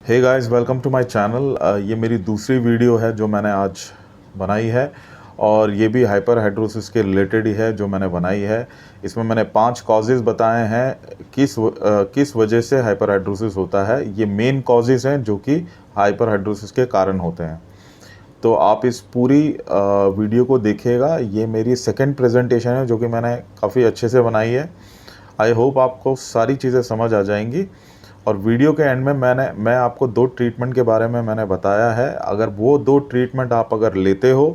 Hey guys, welcome to my channel. ये मेरी दूसरी वीडियो है जो मैंने आज बनाई है और ये भी हाइपर हाइड्रोसिस के रिलेटेड ही है जो मैंने बनाई है। इसमें मैंने 5 कॉजेज़ बताए हैं किस वजह से हाइपर हाइड्रोसिस होता है। ये मेन कॉजेज़ हैं जो कि हाइपर हाइड्रोसिस के कारण होते हैं। तो आप इस पूरी वीडियो को देखिएगा। ये मेरी सेकंड प्रेजेंटेशन है जो कि मैंने काफ़ी अच्छे से बनाई है। आई होप आपको सारी चीज़ें समझ आ जाएंगी। और वीडियो के एंड में मैं आपको 2 ट्रीटमेंट के बारे में मैंने बताया है। अगर वो 2 ट्रीटमेंट आप अगर लेते हो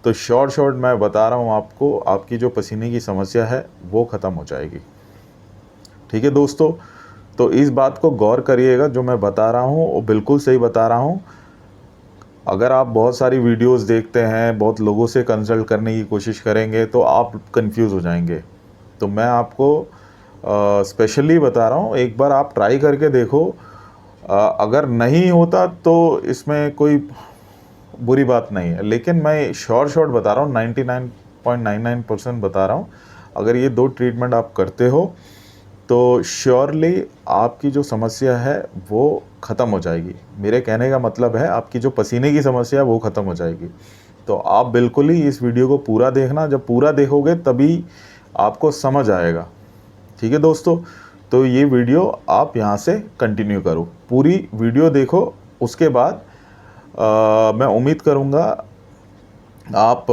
तो शॉर्ट मैं बता रहा हूँ आपको, आपकी जो पसीने की समस्या है वो ख़त्म हो जाएगी। ठीक है दोस्तों, तो इस बात को गौर करिएगा, जो मैं बता रहा हूँ वो बिल्कुल सही बता रहा हूँ। अगर आप बहुत सारी वीडियोस देखते हैं, बहुत लोगों से कंसल्ट करने की कोशिश करेंगे तो आप कंफ्यूज हो जाएंगे। तो मैं आपको स्पेशली बता रहा हूँ, एक बार आप ट्राई करके देखो। अगर नहीं होता तो इसमें कोई बुरी बात नहीं है, लेकिन मैं शॉर्ट बता रहा हूँ, 99.99% बता रहा हूँ। अगर ये 2 ट्रीटमेंट आप करते हो तो श्योरली आपकी जो समस्या है वो ख़त्म हो जाएगी। मेरे कहने का मतलब है आपकी जो पसीने की समस्या है वो ख़त्म हो जाएगी। तो आप बिल्कुल ही इस वीडियो को पूरा देखना। जब पूरा देखोगे तभी आपको समझ आएगा। ठीक है दोस्तों, तो ये वीडियो आप यहाँ से कंटिन्यू करो, पूरी वीडियो देखो। उसके बाद मैं उम्मीद करूँगा आप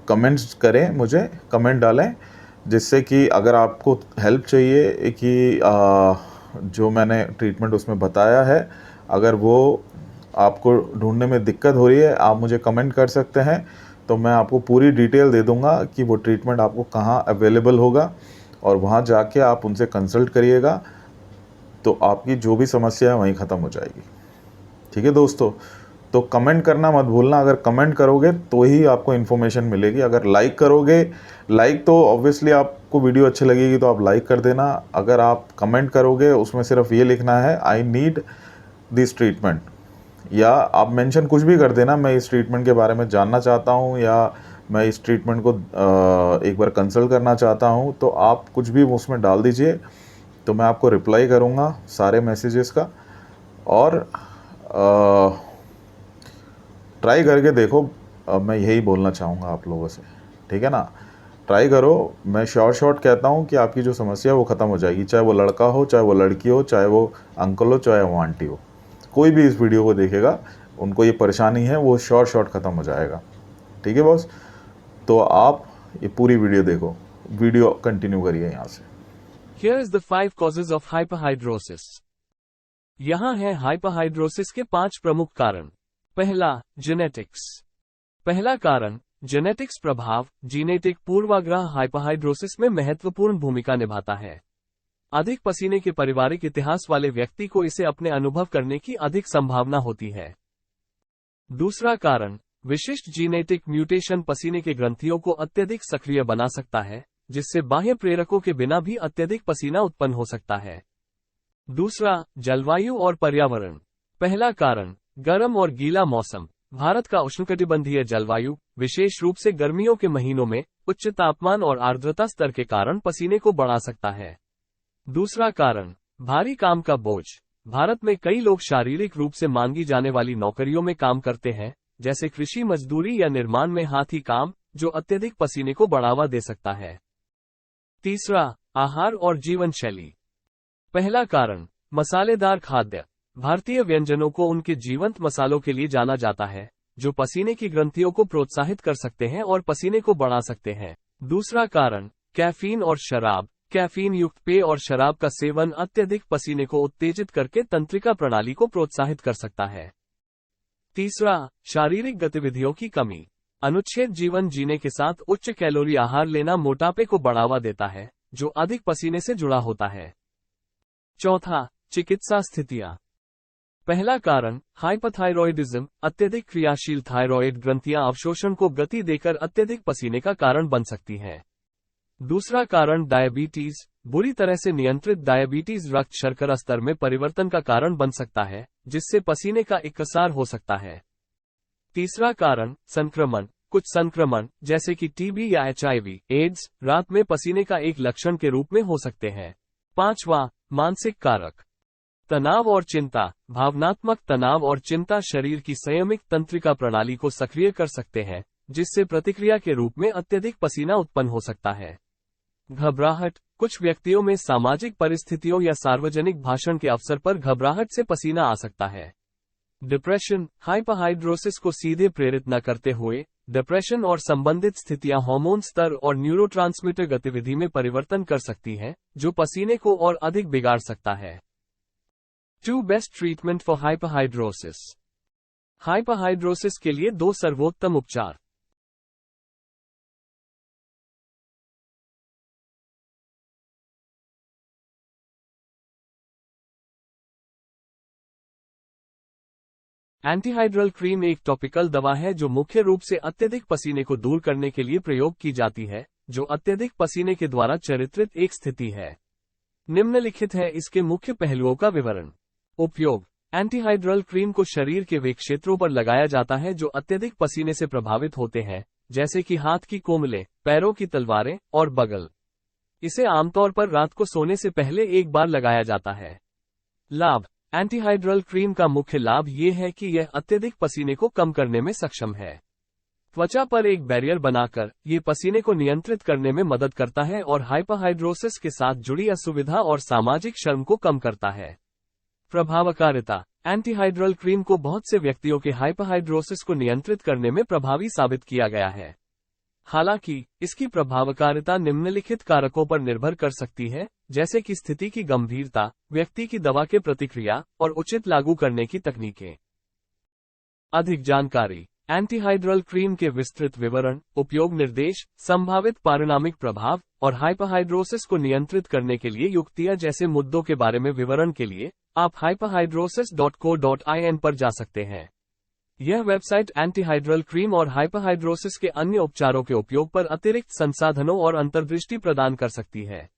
कमेंट्स करें, मुझे कमेंट डालें, जिससे कि अगर आपको हेल्प चाहिए कि जो मैंने ट्रीटमेंट उसमें बताया है, अगर वो आपको ढूंढने में दिक्कत हो रही है, आप मुझे कमेंट कर सकते हैं। तो मैं आपको पूरी डिटेल दे दूंगा कि वो ट्रीटमेंट आपको कहाँ अवेलेबल होगा, और वहाँ जाके आप उनसे कंसल्ट करिएगा तो आपकी जो भी समस्या है वहीं ख़त्म हो जाएगी। ठीक है दोस्तों, तो कमेंट करना मत भूलना। अगर कमेंट करोगे तो ही आपको इन्फॉर्मेशन मिलेगी। अगर लाइक करोगे, लाइक तो ऑब्वियसली आपको वीडियो अच्छी लगेगी तो आप लाइक कर देना। अगर आप कमेंट करोगे उसमें सिर्फ ये लिखना है आई नीड दिस ट्रीटमेंट, या आप मेंशन कुछ भी कर देना, मैं इस ट्रीटमेंट के बारे में जानना चाहता हूँ, या मैं इस ट्रीटमेंट को एक बार कंसल्ट करना चाहता हूँ। तो आप कुछ भी उसमें डाल दीजिए, तो मैं आपको रिप्लाई करूँगा सारे मैसेजेस का। और ट्राई करके देखो। मैं यही बोलना चाहूँगा आप लोगों से, ठीक है ना। ट्राई करो। मैं शॉर्ट कहता हूँ कि आपकी जो समस्या है वो ख़त्म हो जाएगी, चाहे वो लड़का हो, चाहे वो लड़की हो, चाहे वो अंकल हो, चाहे वो आंटी हो। कोई भी इस वीडियो को देखेगा, उनको ये परेशानी है वो शॉर्ट ख़त्म हो जाएगा। ठीक है बॉस, तो आप ये पूरी वीडियो देखो, वीडियो कंटिन्यू करिए यहाँ से। Here is the 5 causes of hyperhidrosis. यहाँ है हाइपरहाइड्रोसिस के 5 प्रमुख कारण। पहला, जेनेटिक्स। पहला कारण, जेनेटिक्स प्रभाव, जीनेटिक पूर्वाग्रह हाइपरहाइड्रोसिस में महत्वपूर्ण भूमिका निभाता है। अधिक पसीने के पारिवारिक इतिहास वाले व्यक्ति को इसे अपने अनुभव करने की अधिक संभावना होती है। दूसरा कारण, विशिष्ट जीनेटिक म्यूटेशन पसीने के ग्रंथियों को अत्यधिक सक्रिय बना सकता है, जिससे बाह्य प्रेरकों के बिना भी अत्यधिक पसीना उत्पन्न हो सकता है। दूसरा, जलवायु और पर्यावरण। पहला कारण, गर्म और गीला मौसम। भारत का उष्णकटिबंधीय जलवायु, विशेष रूप से गर्मियों के महीनों में उच्च तापमान और आर्द्रता स्तर के कारण पसीने को बढ़ा सकता है। दूसरा कारण, भारी काम का बोझ। भारत में कई लोग शारीरिक रूप से मांगी जाने वाली नौकरियों में काम करते हैं, जैसे कृषि मजदूरी या निर्माण में हाथी काम, जो अत्यधिक पसीने को बढ़ावा दे सकता है। तीसरा, आहार और जीवन शैली। पहला कारण, मसालेदार खाद्य। भारतीय व्यंजनों को उनके जीवंत मसालों के लिए जाना जाता है, जो पसीने की ग्रंथियों को प्रोत्साहित कर सकते हैं और पसीने को बढ़ा सकते हैं। दूसरा कारण, कैफीन और शराब। कैफीन युक्त पेय और शराब का सेवन अत्यधिक पसीने को उत्तेजित करके तंत्रिका प्रणाली को प्रोत्साहित कर सकता है। तीसरा, शारीरिक गतिविधियों की कमी। अनुच्छेद जीवन जीने के साथ उच्च कैलोरी आहार लेना मोटापे को बढ़ावा देता है, जो अधिक पसीने से जुड़ा होता है। चौथा, चिकित्सा स्थितियां। पहला कारण, हाइपरथायरॉयडिज्म। अत्यधिक क्रियाशील थायरॉयड ग्रंथियां अवशोषण को गति देकर अत्यधिक पसीने का कारण बन सकती हैं। दूसरा कारण, डायबिटीज। बुरी तरह से नियंत्रित डायबिटीज रक्त शर्करा स्तर में परिवर्तन का कारण बन सकता है, जिससे पसीने का इंकसार हो सकता है। तीसरा कारण, संक्रमण। कुछ संक्रमण, जैसे कि टीबी या एचआईवी, एड्स, रात में पसीने का एक लक्षण के रूप में हो सकते हैं। पांचवा, मानसिक कारक। तनाव और चिंता। भावनात्मक तनाव और चिंता शरीर की संयमित तंत्रिका प्रणाली को सक्रिय कर सकते हैं, जिससे प्रतिक्रिया के रूप में अत्यधिक पसीना उत्पन्न हो सकता है। घबराहट। कुछ व्यक्तियों में सामाजिक परिस्थितियों या सार्वजनिक भाषण के अवसर पर घबराहट से पसीना आ सकता है। डिप्रेशन। हाइपरहाइड्रोसिस को सीधे प्रेरित न करते हुए, डिप्रेशन और संबंधित स्थितियां हार्मोन स्तर और न्यूरोट्रांसमीटर गतिविधि में परिवर्तन कर सकती हैं, जो पसीने को और अधिक बिगाड़ सकता है। 2 best treatment for hyperhidrosis. Hyperhidrosis के लिए 2 सर्वोत्तम उपचार। एंटीहाइड्रल क्रीम एक टॉपिकल दवा है जो मुख्य रूप से अत्यधिक पसीने को दूर करने के लिए प्रयोग की जाती है, जो अत्यधिक पसीने के द्वारा चरित्रित एक स्थिति है। निम्नलिखित है इसके मुख्य पहलुओं का विवरण। उपयोग। एंटीहाइड्रल क्रीम को शरीर के वे क्षेत्रों पर लगाया जाता है जो अत्यधिक पसीने से प्रभावित होते हैं, जैसे कि हाथ की कोमलें, पैरों की तलवारें और बगल। इसे आमतौर पर रात को सोने से पहले एक बार लगाया जाता है। लाभ। एंटीहाइड्रल क्रीम का मुख्य लाभ ये है कि यह अत्यधिक पसीने को कम करने में सक्षम है। त्वचा पर एक बैरियर बनाकर ये पसीने को नियंत्रित करने में मदद करता है और हाइपरहाइड्रोसिस के साथ जुड़ी असुविधा और सामाजिक शर्म को कम करता है। प्रभावकारिता। एंटीहाइड्रल क्रीम को बहुत से व्यक्तियों के हाइपरहाइड्रोसिस को नियंत्रित करने में प्रभावी साबित किया गया है। हालांकि इसकी प्रभावकारिता निम्नलिखित कारकों पर निर्भर कर सकती है, जैसे कि स्थिति की गंभीरता, व्यक्ति की दवा के प्रतिक्रिया और उचित लागू करने की तकनीकें। अधिक जानकारी। एंटीहाइड्रल क्रीम के विस्तृत विवरण, उपयोग निर्देश, संभावित पारिणामिक प्रभाव और हाइपरहाइड्रोसिस को नियंत्रित करने के लिए युक्तियां जैसे मुद्दों के बारे में विवरण के लिए आप hyperhidrosis.co.in पर जा सकते हैं। यह वेबसाइट एंटीहाइड्रल क्रीम और हाइपरहाइड्रोसिस के अन्य उपचारों के उपयोग पर अतिरिक्त संसाधनों और अंतर्दृष्टि प्रदान कर सकती है।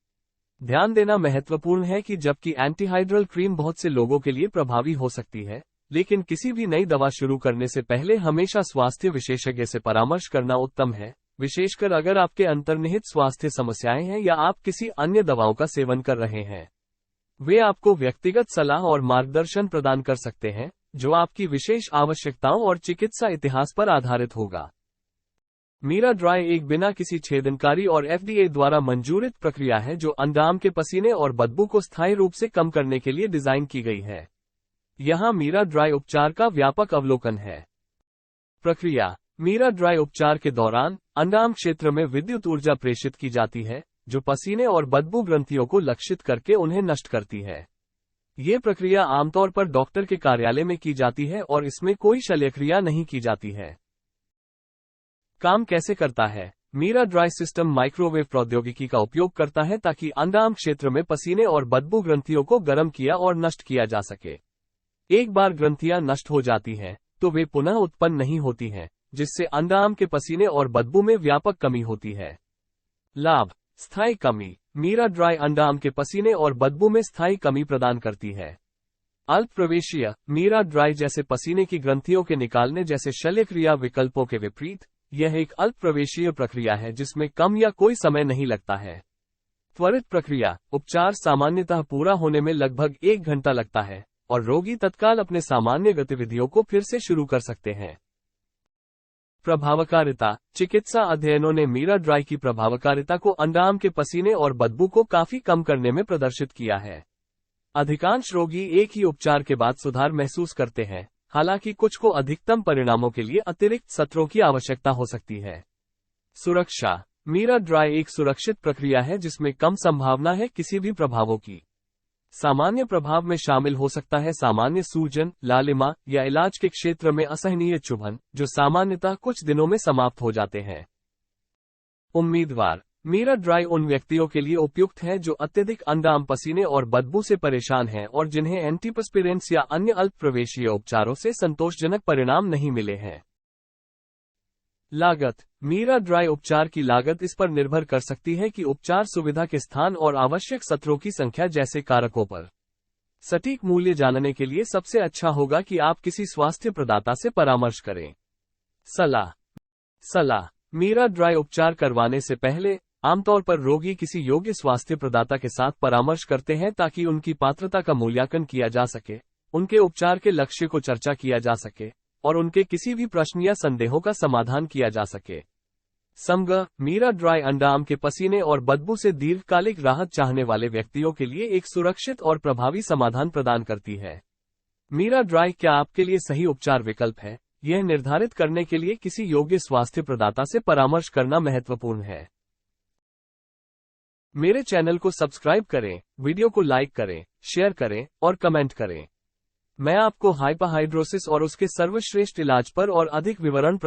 ध्यान देना महत्वपूर्ण है कि जबकि एंटीहाइड्रल क्रीम बहुत से लोगों के लिए प्रभावी हो सकती है, लेकिन किसी भी नई दवा शुरू करने से पहले हमेशा स्वास्थ्य विशेषज्ञ से परामर्श करना उत्तम है, विशेषकर अगर आपके अंतर्निहित स्वास्थ्य समस्याएं हैं या आप किसी अन्य दवाओं का सेवन कर रहे हैं। वे आपको व्यक्तिगत सलाह और मार्गदर्शन प्रदान कर सकते हैं, जो आपकी विशेष आवश्यकताओं और चिकित्सा इतिहास पर आधारित होगा। मीरा ड्राई एक बिना किसी छेदनकारी और FDA द्वारा मंजूरित प्रक्रिया है जो अंडाम के पसीने और बदबू को स्थायी रूप से कम करने के लिए डिजाइन की गई है। यहाँ मीरा ड्राई उपचार का व्यापक अवलोकन है। प्रक्रिया। मीरा ड्राई उपचार के दौरान अंडाम क्षेत्र में विद्युत ऊर्जा प्रेषित की जाती है, जो पसीने और बदबू ग्रंथियों को लक्षित करके उन्हें नष्ट करती है। ये प्रक्रिया आमतौर पर डॉक्टर के कार्यालय में की जाती है और इसमें कोई शल्यक्रिया नहीं की जाती है। काम कैसे करता है? मीरा ड्राई सिस्टम माइक्रोवेव प्रौद्योगिकी का उपयोग करता है ताकि अंडाम क्षेत्र में पसीने और बदबू ग्रंथियों को गर्म किया और नष्ट किया जा सके। एक बार ग्रंथियां नष्ट हो जाती हैं, तो वे पुनः उत्पन्न नहीं होती हैं, जिससे अंडाम के पसीने और बदबू में व्यापक कमी होती है। लाभ। स्थायी कमी। मीरा ड्राई अंडाम के पसीने और बदबू में स्थायी कमी प्रदान करती है। अल्प प्रवेशीय। मीरा ड्राई जैसे पसीने की ग्रंथियों के निकालने जैसे शल्यक्रिया विकल्पों के विपरीत, यह एक अल्प प्रवेशीय प्रक्रिया है जिसमें कम या कोई समय नहीं लगता है। त्वरित प्रक्रिया। उपचार सामान्यतः पूरा होने में लगभग 1 घंटा लगता है और रोगी तत्काल अपने सामान्य गतिविधियों को फिर से शुरू कर सकते हैं। प्रभावकारिता। चिकित्सा अध्ययनों ने मीरा ड्राई की प्रभावकारिता को अंडाम के पसीने और बदबू को काफी कम करने में प्रदर्शित किया है। अधिकांश रोगी एक ही उपचार के बाद सुधार महसूस करते हैं, हालांकि कुछ को अधिकतम परिणामों के लिए अतिरिक्त सत्रों की आवश्यकता हो सकती है। सुरक्षा। मीरा ड्राई एक सुरक्षित प्रक्रिया है जिसमें कम संभावना है किसी भी प्रभावों की। सामान्य प्रभाव में शामिल हो सकता है सामान्य सूजन, लालिमा या इलाज के क्षेत्र में असहनीय चुभन, जो सामान्यतः कुछ दिनों में समाप्त हो जाते हैं। उम्मीदवार। मीरा ड्राई उन व्यक्तियों के लिए उपयुक्त है जो अत्यधिक अंडाम पसीने और बदबू से परेशान हैं और जिन्हें एंटीपर्स्पिरेंट्स या अन्य अल्प प्रवेशीय उपचारों से संतोषजनक परिणाम नहीं मिले हैं। लागत। मीरा ड्राई उपचार की लागत इस पर निर्भर कर सकती है कि उपचार सुविधा के स्थान और आवश्यक सत्रों की संख्या जैसे कारकों पर। सटीक मूल्य जानने के लिए सबसे अच्छा होगा कि आप किसी स्वास्थ्य प्रदाता से परामर्श करें। सलाह। मीरा ड्राई उपचार करवाने से पहले आमतौर पर रोगी किसी योग्य स्वास्थ्य प्रदाता के साथ परामर्श करते हैं ताकि उनकी पात्रता का मूल्यांकन किया जा सके, उनके उपचार के लक्ष्य को चर्चा किया जा सके और उनके किसी भी प्रश्न या संदेहों का समाधान किया जा सके। समग्र मीरा ड्राई अंडरआर्म के पसीने और बदबू से दीर्घकालिक राहत चाहने वाले व्यक्तियों के लिए एक सुरक्षित और प्रभावी समाधान प्रदान करती है। मीरा ड्राई क्या आपके लिए सही उपचार विकल्प है, यह निर्धारित करने के लिए किसी योग्य स्वास्थ्य प्रदाता से परामर्श करना महत्वपूर्ण है। मेरे चैनल को सब्सक्राइब करें, वीडियो को लाइक करें, शेयर करें और कमेंट करें। मैं आपको हाइपरहाइड्रोसिस और उसके सर्वश्रेष्ठ इलाज पर और अधिक विवरण